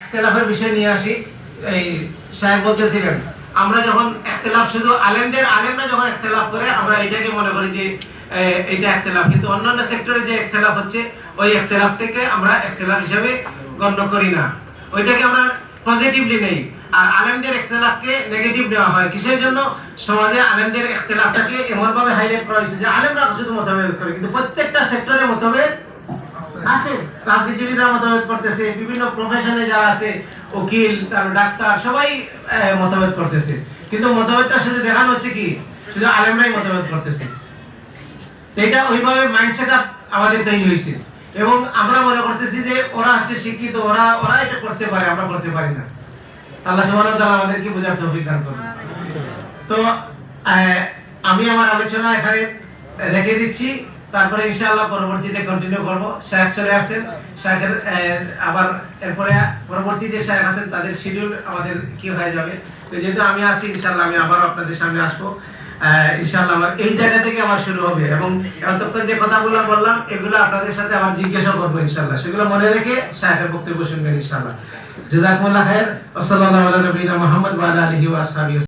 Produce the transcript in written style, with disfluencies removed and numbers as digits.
ইখতিলাফের বিষয় নিয়ে আসি। এই সাহেব বলতেছিলেন আমরা যখন ইখতিলাফ শুধু আলেমরা যখন ইখতিলাফ করে আমরা এটাকে মনে করি যে এটা ইখতিলাফ, কিন্তু অন্যান্য সেক্টরে যে ইখতিলাফ হচ্ছে ওই ইখতিলাফটাকে আমরা ইখতিলাফ হিসেবে গণ্য করি না, ওইটাকে আমরা পজিটিভলি নেই। আর আলেমদের ইখতিলাফকে নেগেটিভ নেওয়া হয়। কিসের জন্য? সমাজে আলেমদের ইখতিলাফটাকে এমন ভাবে হাইলাইট করা হয়েছে যে আলেমরা শুধু মতভেদ করে, কিন্তু প্রত্যেকটা সেক্টরে মতভেদ আছে। রাজনীতিবিদরা মতভেদ করতেছে, বিভিন্ন প্রফেশনে যারা আছে, উকিল, তারপর ডাক্তার, সবাই মতভেদ করতেছে, কিন্তু মতভেদটা শুধু দেখানো হচ্ছে কি শুধু আলেমরাই মতভেদ করতেছে। এটা ওইভাবে মাইন্ডসেট আপ আমাদের তৈরি হয়েছে এবং আমরা মনে করতেছি যে ওরা হচ্ছে শিক্ষিত, ওরা এটা করতে পারে, আমরা করতে পারি না। আল্লাহ সুবহানাহু ওয়া তাআলা আমাদেরকে বোঝার তৌফিক দান করুন। তো আমি আমার আলোচনা এখানে রেখে দিচ্ছি, তারপরে ইনশাআল্লাহ পরবর্তীতে কন্টিনিউ করব। শায়েখ চলে আসছেন, শায়েখের আবার এরপরে পরবর্তী যে শায়েখ আছেন তাদের শিডিউল আমাদের কি হয়ে যাবে। তো যেহেতু আমি আছি ইনশাআল্লাহ আমি আবার আপনাদের সামনে আসবো। ইনশাআল্লাহ আমার এই জায়গা থেকে আমার শুরু হবে এবং এতক্ষণ যে কথাগুলো বললাম এগুলো আপনাদের সাথে আবার জিজ্ঞাসা করবো ইনশাআল্লাহ, সেগুলো মনে রেখে শায়েখের বক্তব্য শুনবেন ইনশাআল্লাহ। জাযাকুমুল্লাহ খাইর। ওয়া সাল্লাল্লাহু আলা নবিয়িনা মুহাম্মদ ওয়া আলা আলিহি ওয়া আসহাবিহি।